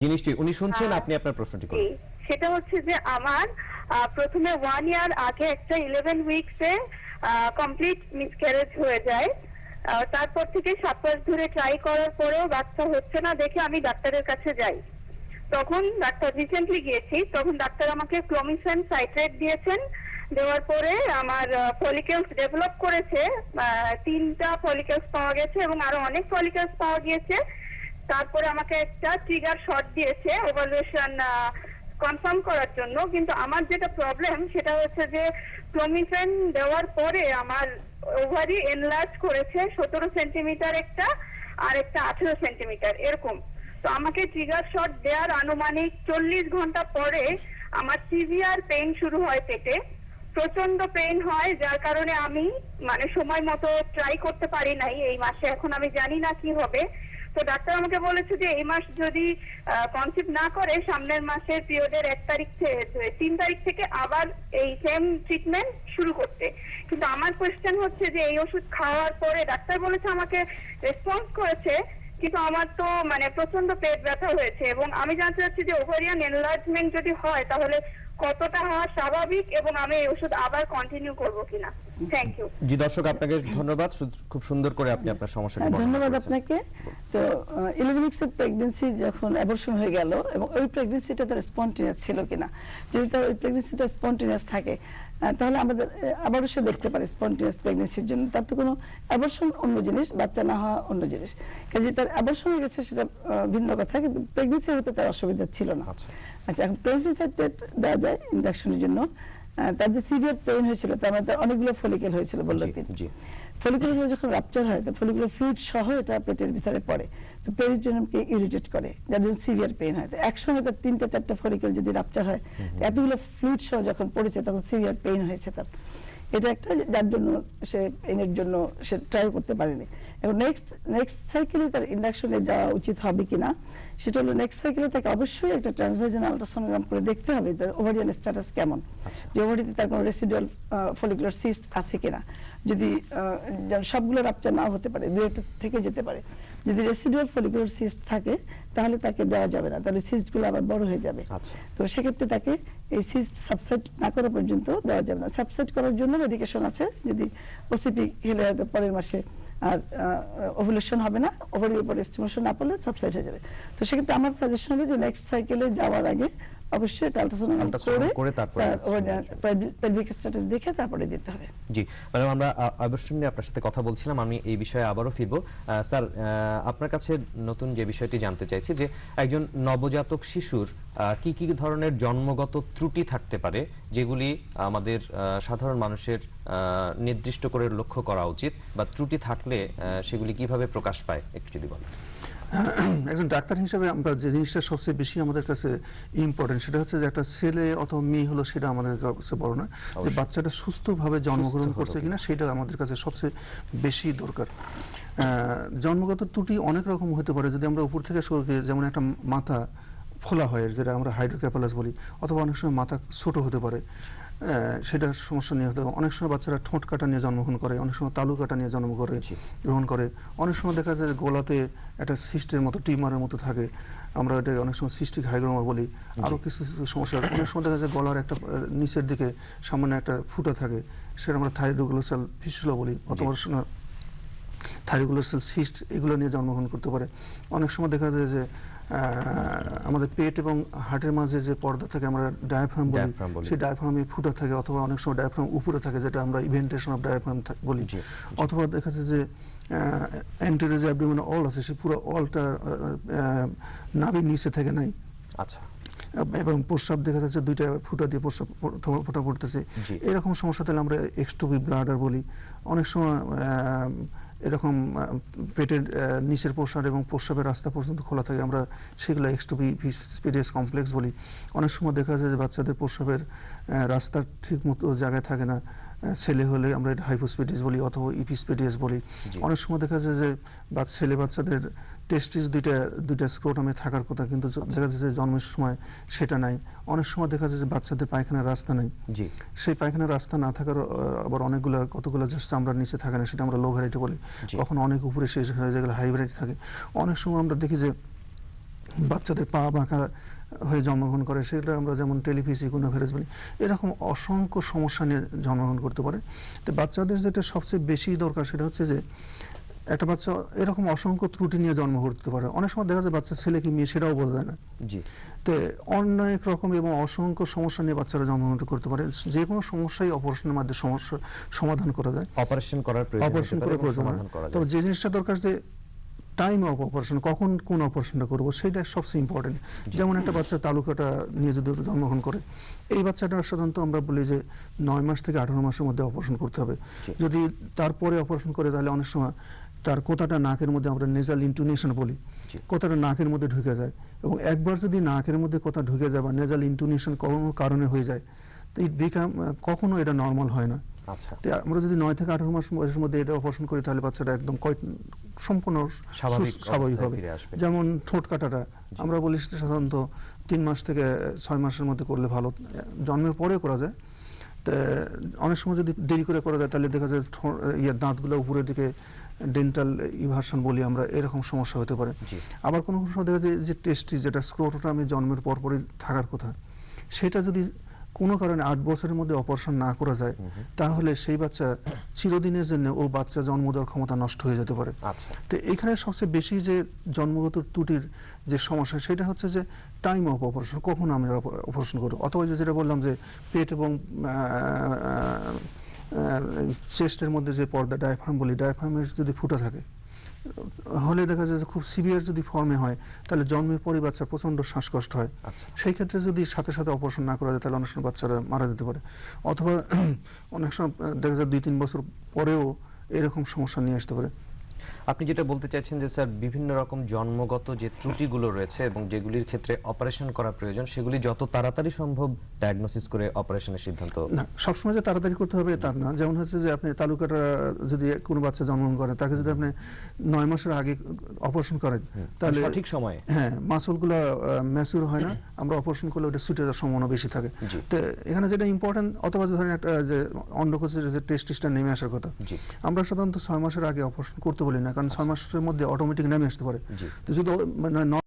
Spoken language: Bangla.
জিনিসটি উনি শুনছেন, আপনি আপনার প্রশ্নটি করুন। সেটা হচ্ছে যে আমার প্রথমে 1 ইয়ার আগে একটা 11 উইকসে কমপ্লিট মিসক্যারেজ হয়ে যায়। তারপর থেকে 7 মাস ধরে ট্রাই করার পরেও বাচ্চা হচ্ছে না দেখে আমি ডাক্তারের কাছে যাই। তখন ডাক্তার রিসেন্টলি গিয়েছি, তখন ডাক্তার আমাকে ক্লোমিফেন সাইট্রেট দিয়েছেন। দেওয়ার পরে আমার ফলিকেলস ডেভেলপ করেছে, 3টা ফলিকেলস পাওয়া গেছে এবং আরো অনেক ফলিকেলস পাওয়া গিয়েছে। তারপরে আমাকে একটা ট্রিগার শট দিয়েছে ওভালুয়েশন কনফার্ম করার জন্য। কিন্তু আমার যেটা প্রবলেম সেটা হচ্ছে যে ক্লোমিফেন দেওয়ার পরে আমার ওভারি এনলার্জ করেছে 17 সেন্টিমিটার একটা, আর একটা 18 সেন্টিমিটার এরকম। তো আমাকে ট্রিগার শট দেওয়ার আনুমানিক 40 ঘন্টা পরে আমার সিভিয়ার পেইন শুরু হয় পেটে, প্রচন্ড পেইন হয়, যার কারণে আমি সময় মতো ট্রাই করতে পারি নাই এই মাসে। এখন আমি জানি না কি হবে। তো ডাক্তার আমাকে বলেছে যে এই মাস যদি কনসিভ না করে সামনের মাসের পিরিয়ডের 3 তারিখ থেকে আবার এই সেম ট্রিটমেন্ট শুরু করতে। কিন্তু আমার কোয়েশ্চেন হচ্ছে যে এই ওষুধ খাওয়ার পরে ডাক্তার বলেছে আমাকে রেসপন্স করেছে, কিন্তু আমার তো প্রচন্ড পেট ব্যথা হয়েছে এবং আমি জানতে চাচ্ছি যে ওভারিয়ান এনলার্জমেন্ট যদি হয় তাহলে কতটা হওয়া স্বাভাবিক এবং আমি এই ওষুধ আবার কন্টিনিউ করব কিনা। Thank you. জি দর্শক, আপনাকে ধন্যবাদ, খুব সুন্দর করে আপনি আপনার সমস্যাটি বর্ণনা করেছেন। ধন্যবাদ আপনাকে। তো 11 উইকসের প্রেগন্যান্সি যখন অ্যাবর্শন হয়ে গেল এবং ওই প্রেগন্যান্সিটা তার স্পন্টেনিয়াস ছিল কিনা, যদি তার ওই প্রেগন্যান্সিটা স্পন্টেনিয়াস থাকে তাহলে আমাদের আবারও সে দেখতে পারে স্পন্টেনিয়াস প্রেগন্যান্সির জন্য। তার তো কোনো অ্যাবর্শন অন্য জিনিস, বাচ্চা না হওয়া অন্য জিনিস। কাজে তার অ্যাবর্শন হয়ে গেছে সেটা ভিন্ন কথা, কিন্তু প্রেগন্যান্সি হতে তার অসুবিধা ছিল না। আচ্ছা, এখন ক্লোমিফেন দেওয়া যায় ইনজেকশনের জন্য। তার যে সিভিয়ার পেইন হয়েছিল তার মধ্যে অনেকগুলো ফলিকেল হয়েছিল বললেন তিনি। ফলিকুলগুলো যখন রাপচার হয় তো ফলিকুলার ফ্লুইড সহ এটা পেটের ভিতরে পড়ে, তো পেরিটোনিয়ামকে ইরিটেট করে, যার জন্য সিভিয়ার পেইন হয়। তো একসঙ্গে তার 3-4টা ফলিকুল যদি রাপচার হয়, এতগুলো ফ্লুইড সহ যখন পড়েছে তখন সিভিয়ার পেইন হয়েছে তার। এটা একটা, যার জন্য সে পেইনের জন্য সে ট্রাই করতে পারেনি। এবং নেক্সট সাইকেলে তার ইন্ডাকশনে যাওয়া উচিত হবে কিনা সেটা হলো, নেক্সট সাইকেলে তাকে অবশ্যই একটা ট্রান্সভার্জানাল আল্ট্রাসোনোগ্রাম করে দেখতে হবে তার ওভারিয়ান স্ট্যাটাস কেমন, যে ওভারিতে তার কোনো রেসিডুয়াল ফলিকুলার সিস্ট আছে কিনা। যদি সবগুলো রাপচার নাও হতে পারে, 2-একটা থেকে যেতে পারে। যদি রেসিডুয়াল ফলিকুলার সিস্ট থাকে তাহলে তাকে দেওয়া যাবে না, তাহলে সিস্টগুলো আবার বড় হয়ে যাবে। তো সেক্ষেত্রে তাকে এই সিস্ট সাবসাইড না করা পর্যন্ত দেওয়া যাবে না। সাবসাইড করার জন্য মেডিকেশন আছে, যদি ওসিপি খেলে হয়তো পরের মাসে আর ওভুলেশন হবে না, ওভারির উপর স্টিমুলেশন না পড়লে সাবসাইড হয়ে যাবে। তো সেক্ষেত্রে আমার সাজেশন হলো যে নেক্সট সাইকেলে যাওয়ার আগে অবশ্যই আল্ট্রাসাউন্ড করে তারপরে পেলভিক স্ট্যাটাস দেখে তারপরে যেতে হবে। জি ম্যাডাম, আমরা অবশ্যই নিয়ে আপনার সাথে কথা বলছিলাম, আমি এই বিষয়ে আবারও ফিরবো। স্যার, আপনার কাছে নতুন যে বিষয়টি জানতে চাইছি যে একজন নবজাতক শিশুর কি কি ধরনের জন্মগত ত্রুটি থাকতে পারে যেগুলি আমাদের সাধারণ মানুষের নির্দিষ্ট করে লক্ষ্য করা উচিত, বা ত্রুটি থাকলে সেগুলি কিভাবে প্রকাশ পায় একটু যদি বলেন। একজন ডাক্তার হিসেবে আমরা যে জিনিসটা সবচেয়ে বেশি আমাদের কাছে ইম্পর্টেন্ট সেটা হচ্ছে যে একটা ছেলে অথবা মেয়ে হলো সেটা আমাদের কাছে বড় নয়, যে বাচ্চাটা সুস্থভাবে জন্মগ্রহণ করছে কিনা সেটা আমাদের কাছে সবচেয়ে বেশি দরকার। জন্মগত ত্রুটি অনেক রকম হতে পারে। যদি আমরা উপর থেকে শুরু করি, যেমন একটা মাথা ফোলা হয় যেটা আমরা হাইড্রোক্যাপালাস বলি, অথবা অনেক সময় মাথা ছোট হতে পারে, সেটা সমস্যা নিয়ে হতে পারে। অনেক সময় বাচ্চারা ঠোঁট কাটা নিয়ে জন্মগ্রহণ করে, অনেক সময় তালু কাটা নিয়ে গ্রহণ করে। অনেক সময় দেখা যায় গলাতে একটা সিস্টের মতো টিউমারের মতো থাকে, আমরা এটা অনেক সময় সিস্টিক হাইগ্রোমা বলি। আরও কিছু সমস্যা, অনেক সময় দেখা যায় গলার একটা নিচের দিকে সামান্য একটা ফুটা থাকে, সেটা আমরা থাইরোগ্লোসাল ফিস্টুলা বলি, অথবা থাইরোগ্লোসাল সিস্ট, এগুলো নিয়ে জন্মগ্রহণ করতে পারে। অনেক সময় দেখা যায় যে আমাদের পেট এবং হার্টের মাঝে যে পর্দা থাকে আমরা ডায়াফ্রাম বলি, সেই ডায়াফ্রামে ফুটা থাকে, অথবা অনেক সময় ডায়াফ্রাম উপরে থাকে যেটা আমরা ইভেন্টেশন অফ ডায়াফ্রাম বলি। অথবা দেখা যায় যে অ্যান্টেরিয়র যে অ্যাবডোমিনাল ওয়াল আছে সেই পুরো ওয়ালটা নাভির নিচে থেকে নাই। আচ্ছা, এবং প্রস্রাব দেখা যাচ্ছে 2টা ফুটা দিয়ে প্রস্রাব ফোঁটা পড়তেছে। এরকম সমস্যা তাহলে আমরা এক্সটোপিক ব্লাডার বলি। অনেক সময় এরকম পেটের নিচের প্রস্রাব এবং প্রস্রাবের রাস্তা পর্যন্ত খোলা থাকে, আমরা সেগুলো এক্সটোপিডিয়াস কমপ্লেক্স বলি। অনেক সময় দেখা যায় যে বাচ্চাদের প্রস্রাবের রাস্তা ঠিক মতো জায়গায় থাকে না, ছেলে হলে আমরা এটা হাইপোস্পিডিয়াস বলি অথবা ইপিস্পিডিয়াস বলি। অনেক সময় দেখা যায় যে ছেলে বাচ্চাদের টেস্টিস দুইটা স্ক্রোটামে থাকার কথা, কিন্তু দেখা যাচ্ছে জন্মের সময় সেটা নাই। অনেক সময় দেখা যায় যে বাচ্চাদের পায়খানার রাস্তা নাই, সেই পায়খানার রাস্তা না থাকার আবার কতগুলো জাস্ট আমরা নিচে থাকে না, সেটা আমরা লো ভ্যারাইটি বলি। কখনো অনেক উপরে শেষ হয়ে যায়, হাই ভ্যারাইটি থাকে। অনেক সময় আমরা দেখি যে বাচ্চাদের পা বাঁকা হয়ে জন্মগ্রহণ করে, সেটা আমরা যেমন টেলিফিজিকোনোভেরেস বলি, এরকম অসংখ্য সমস্যা নিয়ে জন্মগ্রহণ করতে পারে। তো বাচ্চাদের যেটা সবচেয়ে বেশি দরকার সেটা হচ্ছে যে একটা বাচ্চা এরকম অসংখ্য ত্রুটি নিয়ে জন্ম করতে পারে। অনেক সময় দেখা যায় বাচ্চা ছেলে কি মেয়ে সেটাও বোঝা যায় না। জি। তো অনেক রকম এবং অসংখ্য সমস্যা নিয়ে বাচ্চারা জন্মগ্রহণ করতে পারে। যে কোনো সমস্যাই অপারেশনের মাধ্যমে সমস্যার সমাধান করা যায়, অপারেশন করার প্রয়োজন অপারেশন করে সমাধান করা যায়। তবে যে জিনিসটা দরকার যে টাইম অফ অপারেশন, কখন কোন অপারেশনটা করবো সেটা সবচেয়ে ইম্পর্টেন্ট। যেমন একটা বাচ্চা তালুকাটা নিয়ে যদি জন্মগ্রহণ করে, এই বাচ্চাটা সাধারণত আমরা বলি যে 9 মাস থেকে 18 মাসের মধ্যে অপারেশন করতে হবে। যদি তারপরে অপারেশন করে তাহলে অনেক সময় তার কোথাটা নাকের মধ্যে, আমরা নেজাল ইন্টুনেশন বলি, কোথাটা নাকের মধ্যে ঢুকে যায়, এবং একবার যদি নাকের মধ্যে কোথা ঢুকে যায় বা নেজাল ইন্টুনেশন কোনো কারণে হয়ে যায়, তো কখনো এটা নর্মাল হয় না। আচ্ছা। আমরা যদি 9 থেকে 18 মাস বয়সের মধ্যে এটা অপারেশন করি তাহলে বাচ্চাটা একদম সম্পূর্ণ স্বাভাবিক হবে। যেমন ঠোঁট কাটাটা আমরা বলি সেটা সাধারণত 3 মাস থেকে 6 মাসের মধ্যে করলে ভালো, জন্মের পরে করা যায়। তো অনেক সময় যদি দেরি করে করা যায় তাহলে দেখা যায় দাঁতগুলো উপরের দিকে, ডেন্টাল ইভার্সন বলি আমরা, এরকম সমস্যা হতে পারে। আবার কোনো কোনো সময় দেখা যায় যে টেস্টিস, যেটা স্ক্রোটামে জন্মের পরপরই থাকার কথা, সেটা যদি কোনো কারণে 8 বছরের মধ্যে অপারেশন না করা যায় তাহলে সেই বাচ্চা চিরদিনের জন্য ও বাচ্চা জন্ম দেওয়ার ক্ষমতা নষ্ট হয়ে যেতে পারে। তো এখানে সবচেয়ে বেশি যে জন্মগত ত্রুটির যে সমস্যা সেটা হচ্ছে যে টাইম অফ অপারেশন, কখন আমরা অপারেশন করবো, অথবা যেটা বললাম যে পেট এবং চেস্টের মধ্যে যে পর্দা, ডায়াফ্রাম বলি, ডায়াফ্রামের যদি ফুটা থাকে হলে দেখা যায় যে খুব সিভিয়ার যদি ফর্মে হয় তাহলে জন্মের পরে বাচ্চার প্রচন্ড শ্বাসকষ্ট হয়। সেই ক্ষেত্রে যদি সাথে সাথে অপারেশন না করা যায় তাহলে অনেক সময় বাচ্চারা মারা যেতে পারে, অথবা অনেক সময় দেখা যায় 2-3 বছর পরেও এরকম সমস্যা নিয়ে আসতে পারে। আপনি যেটা বলতে চাইছেন যে স্যার বিভিন্ন রকম জন্মগত যে ত্রুটিগুলো রয়েছে এবং যেগুলির ক্ষেত্রে অপারেশন করা প্রয়োজন সেগুলি যত তাড়াতাড়ি সম্ভব ডায়াগনোসিস করে অপারেশনের সিদ্ধান্ত। না, সবসময় যে তাড়াতাড়ি করতে হবে তার না। যেমন হচ্ছে যে আপনি তালুকাটা যদি কোনো বাচ্চা জন্মগ্রহণ করে তাকে যদি আপনি 9 মাসের আগে অপারেশন করেন তাহলে সঠিক সময়ে, হ্যাঁ, মাসলগুলো ম্যাচিউর হয় না, আমরা অপারেশন করলে ওটা ছুটে যাওয়ার সম্ভাবনা বেশি থাকে। তো এখানে যেটা ইম্পর্টেন্ট, অথবা ধরেন একটা যে অন্ডকোষের যে টেস্টিসটা নেমে আসার কথা, আমরা সাধারণত 6 মাসের আগে অপারেশন করতে বলি না, কারণ 6 মাসের মধ্যে অটোমেটিক নেমে আসতে পারে। তো যদি